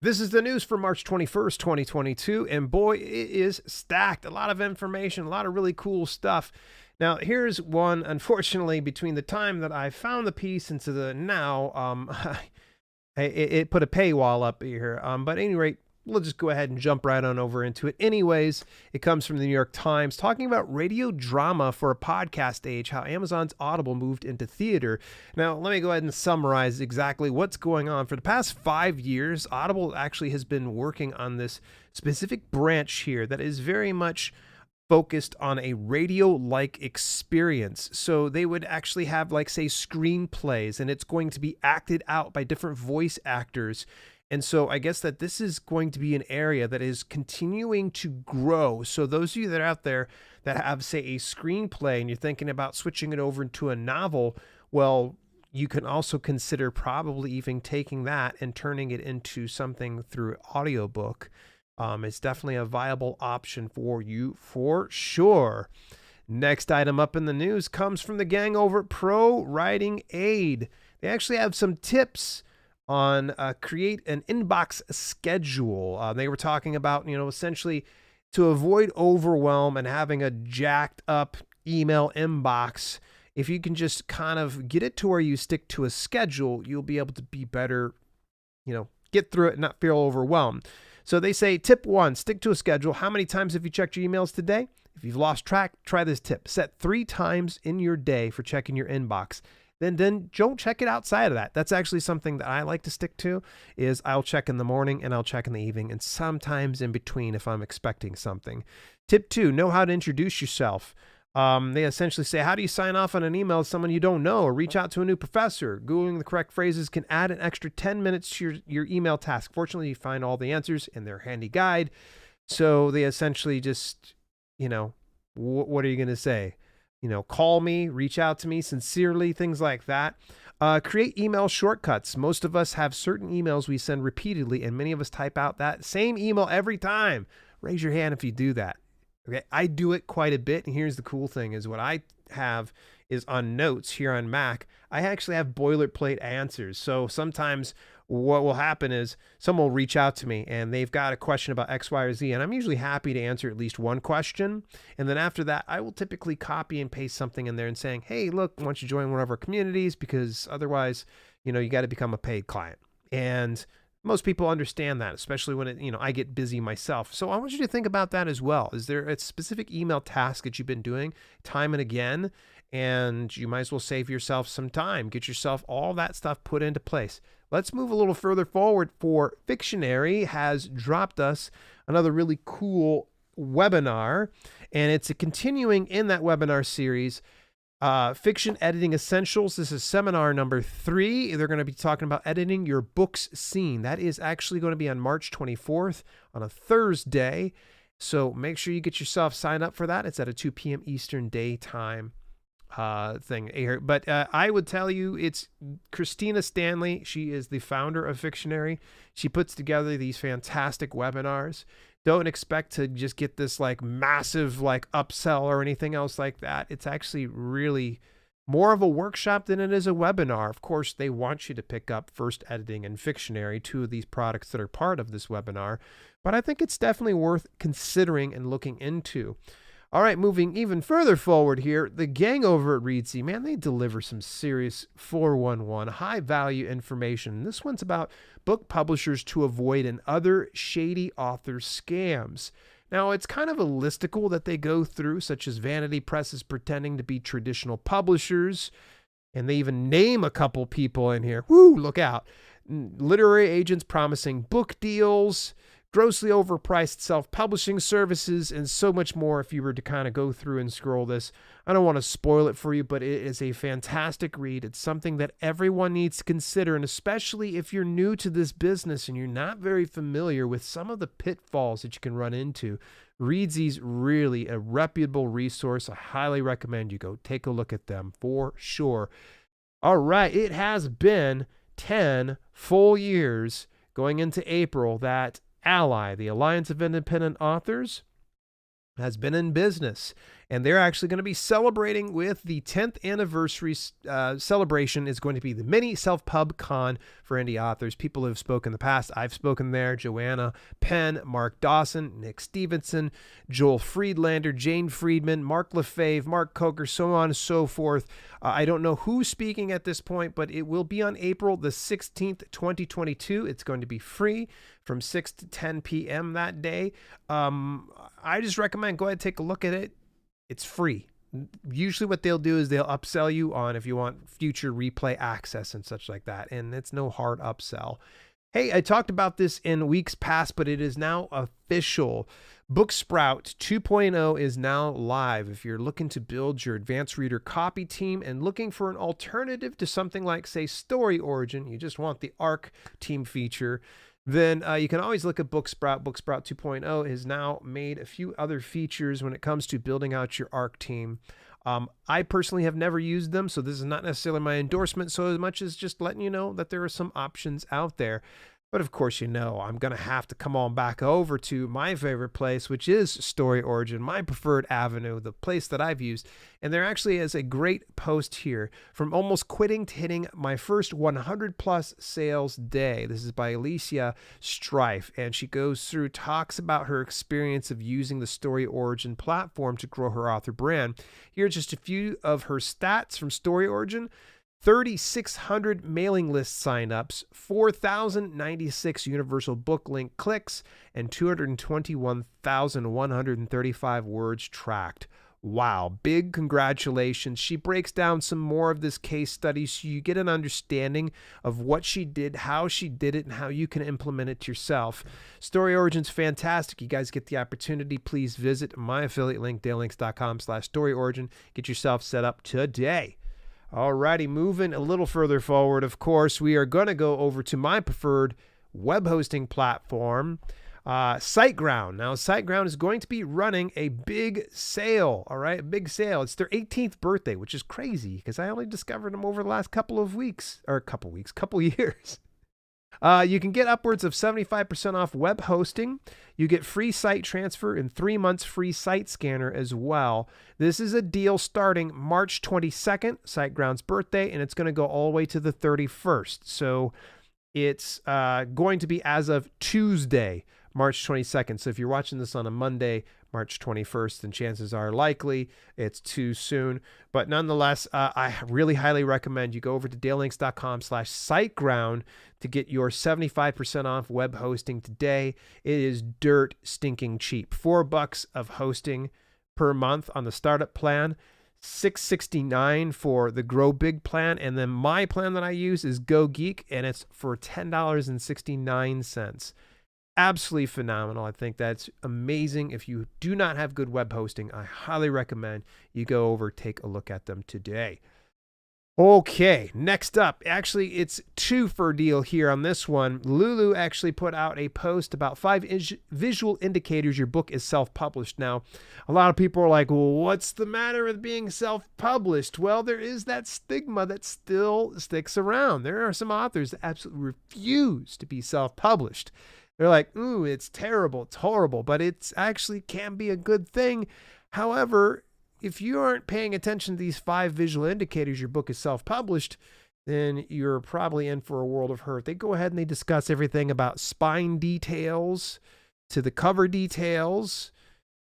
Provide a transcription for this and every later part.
This is the news for March 21st, 2022, and boy, it is stacked. A lot of information, a lot of really cool stuff. Now, here's one, unfortunately, between the time that I found the piece and to the now, it put a paywall up here. But at any rate, we'll just go ahead and jump right on over into it. Anyways, it comes from the New York Times talking about radio drama for a podcast age, how Amazon's Audible moved into theater. Now, let me go ahead and summarize exactly what's going on. For the past 5 years, Audible actually has been working on this specific branch here that is very much focused on a radio-like experience. So they would actually have, like, say, screenplays, and it's going to be acted out by different voice actors. And so I guess that this is going to be an area that is continuing to grow. So those of you that are out there that have, say, a screenplay and you're thinking about switching it over into a novel, well, you can also consider probably even taking that and turning it into something through audiobook. It's definitely a viable option for you for sure. Next item up in the news comes from the gang over at ProWritingAid. They actually have some tips on create an inbox schedule. They were talking about, essentially to avoid overwhelm and having a jacked up email inbox. If you can just kind of get it to where you stick to a schedule, you'll be able to be better, get through it and not feel overwhelmed. So they say, tip 1, stick to a schedule. How many times have you checked your emails today? If you've lost track, try this tip. Set 3 times in your day for checking your inbox. Then don't check it outside of that. That's actually something that I like to stick to, is I'll check in the morning and I'll check in the evening and sometimes in between if I'm expecting something. Tip 2, know how to introduce yourself. They essentially say, how do you sign off on an email to someone you don't know or reach out to a new professor? Googling the correct phrases can add an extra 10 minutes to your email task. Fortunately, you find all the answers in their handy guide. So they essentially just, what are you going to say? Call me, reach out to me sincerely, things like that. Create email shortcuts. Most of us have certain emails we send repeatedly, and many of us type out that same email every time. Raise your hand if you do that. Okay, I do it quite a bit, and here's the cool thing is what I have is on notes here on Mac, I actually have boilerplate answers. So sometimes what will happen is someone will reach out to me and they've got a question about X, Y, or Z, and I'm usually happy to answer at least one question. And then after that, I will typically copy and paste something in there and saying, hey, look, why don't you join one of our communities? Because otherwise, you got to become a paid client. And most people understand that, especially when I get busy myself. So I want you to think about that as well. Is there a specific email task that you've been doing time and again? And you might as well save yourself some time. Get yourself all that stuff put into place. Let's move a little further forward. For Fictionary has dropped us another really cool webinar, and it's a continuing in that webinar series. Fiction Editing Essentials. This is seminar number 3. They're going to be talking about editing your book's scene. That is actually going to be on March 24th on a Thursday. So make sure you get yourself signed up for that. It's at a 2 p.m. Eastern Daytime thing. But I would tell you, it's Christina Stanley. She is the founder of Fictionary. She puts together these fantastic webinars. Don't expect to just get this like massive like upsell or anything else like that. It's actually really more of a workshop than it is a webinar. Of course, they want you to pick up First Editing and Fictionary, 2 of these products that are part of this webinar. But I think it's definitely worth considering and looking into. All right, moving even further forward here, the gang over at Reedsy, man, they deliver some serious 411 high-value information. This one's about book publishers to avoid and other shady author scams. Now, it's kind of a listicle that they go through, such as vanity presses pretending to be traditional publishers, and they even name a couple people in here. Woo, look out. Literary agents promising book deals, grossly overpriced self-publishing services, and so much more. If you were to kind of go through and scroll this, I don't want to spoil it for you, but it is a fantastic read. It's something that everyone needs to consider, and especially if you're new to this business and you're not very familiar with some of the pitfalls that you can run into. Reedsy's really a reputable resource. I highly recommend you go take a look at them for sure. All right, it has been 10 full years going into April that ALLi, the Alliance of Independent Authors, has been in business. and they're actually going to be celebrating with the 10th anniversary celebration. Is going to be the mini self-pub con for indie authors. People who have spoken in the past, I've spoken there: Joanna Penn, Mark Dawson, Nick Stevenson, Joel Friedlander, Jane Friedman, Mark Lefebvre, Mark Coker, so on and so forth. I don't know who's speaking at this point, but it will be on April the 16th, 2022. It's going to be free from 6 to 10 p.m. that day. I just recommend go ahead and take a look at it. It's free. Usually what they'll do is they'll upsell you on if you want future replay access and such like that. And it's no hard upsell. Hey, I talked about this in weeks past, but it is now official. BookSprout 2.0 is now live. If you're looking to build your advanced reader copy team and looking for an alternative to something like, say, StoryOrigin, you just want the ARC team feature, then you can always look at BookSprout. BookSprout 2.0 has now made a few other features when it comes to building out your ARC team. I personally have never used them, so this is not necessarily my endorsement so much as just letting you know that there are some options out there. But of course, you know, I'm going to have to come on back over to my favorite place, which is StoryOrigin, my preferred avenue, the place that I've used. And there actually is a great post here from almost quitting to hitting my first 100 plus sales day. This is by Alicia Strife, and she goes through, talks about her experience of using the StoryOrigin platform to grow her author brand. Here are just a few of her stats from StoryOrigin. 3,600 mailing list signups, 4,096 universal book link clicks, and 221,135 words tracked. Wow, big congratulations. She breaks down some more of this case study so you get an understanding of what she did, how she did it, and how you can implement it yourself. StoryOrigin's fantastic. You guys get the opportunity, please visit my affiliate link, dalelinks.com/StoryOrigin. Get yourself set up today. Alrighty, moving a little further forward, of course, we are going to go over to my preferred web hosting platform, SiteGround. Now, SiteGround is going to be running a big sale, all right? A big sale. It's their 18th birthday, which is crazy because I only discovered them over the last couple years. You can get upwards of 75% off web hosting. You get free site transfer and 3 months free site scanner as well. This is a deal starting March 22nd, SiteGround's birthday, and it's going to go all the way to the 31st. So it's going to be as of Tuesday, March 22nd. So if you're watching this on a Monday, March 21st, then chances are likely it's too soon. But nonetheless, I really highly recommend you go over to dalelinks.com/SiteGround to get your 75% off web hosting today. It is dirt stinking cheap. $4 of hosting per month on the startup plan, $6.69 for the Grow Big plan, and then my plan that I use is Go Geek, and it's for $10.69. Absolutely phenomenal. I think that's amazing. If you do not have good web hosting, I highly recommend you go over, take a look at them today. Okay, next up, actually, it's two for a deal here on this one. Lulu actually put out a post about 5 visual indicators your book is self-published. Now, a lot of people are like, well, what's the matter with being self-published? Well, there is that stigma that still sticks around. There are some authors that absolutely refuse to be self-published. They're like, ooh, it's terrible, it's horrible, but it's actually can be a good thing. However, if you aren't paying attention to these 5 visual indicators your book is self-published, then you're probably in for a world of hurt. They go ahead and they discuss everything about spine details, to the cover details,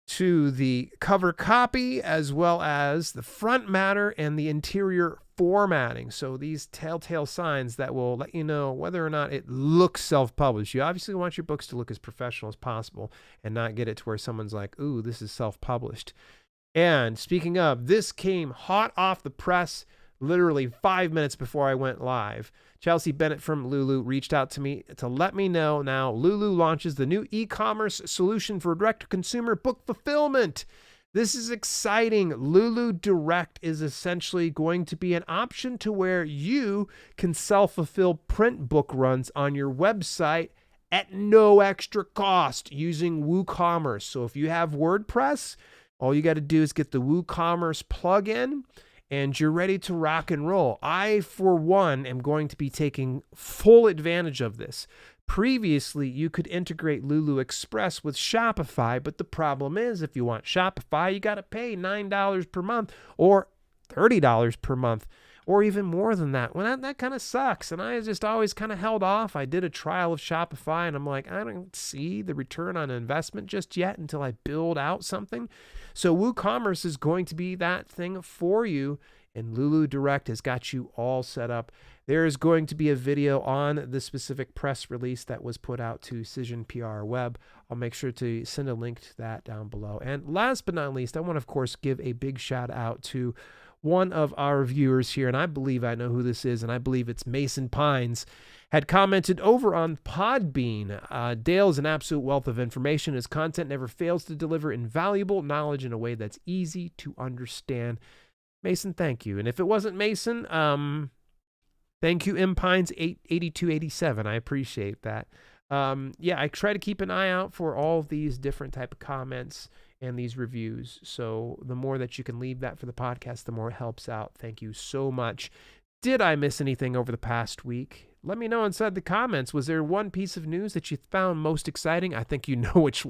to the cover copy, as well as the front matter and the interior formatting. So these telltale signs that will let you know whether or not it looks self-published. You obviously want your books to look as professional as possible and not get it to where someone's like, ooh, this is self-published. And speaking of, this came hot off the press literally 5 minutes before I went live. Chelsea Bennett from Lulu reached out to me to let me know now Lulu launches the new e-commerce solution for direct-to-consumer book fulfillment. This is exciting. Lulu Direct is essentially going to be an option to where you can self-fulfill print book runs on your website at no extra cost using WooCommerce. So if you have WordPress, all you got to do is get the WooCommerce plugin and you're ready to rock and roll. I, for one, am going to be taking full advantage of this Previously, you could integrate Lulu Express with Shopify, but the problem is if you want Shopify, you got to pay $9 per month or $30 per month or even more than that. Well, that kind of sucks. And I just always kind of held off. I did a trial of Shopify and I'm like, I don't see the return on investment just yet until I build out something. So WooCommerce is going to be that thing for you. And Lulu Direct has got you all set up. There is going to be a video on the specific press release that was put out to Cision PR Web. I'll make sure to send a link to that down below. And last but not least, I want to, of course, give a big shout out to one of our viewers here, and I believe I know who this is, and I believe it's Mason Pines, had commented over on Podbean. Dale is an absolute wealth of information. His content never fails to deliver invaluable knowledge in a way that's easy to understand. Mason, thank you. And if it wasn't Mason, thank you, M Pines 8287. I appreciate that. Yeah, I try to keep an eye out for all of these different type of comments and these reviews. So the more that you can leave that for the podcast, the more it helps out. Thank you so much. Did I miss anything over the past week? Let me know inside the comments. Was there one piece of news that you found most exciting? I think you know which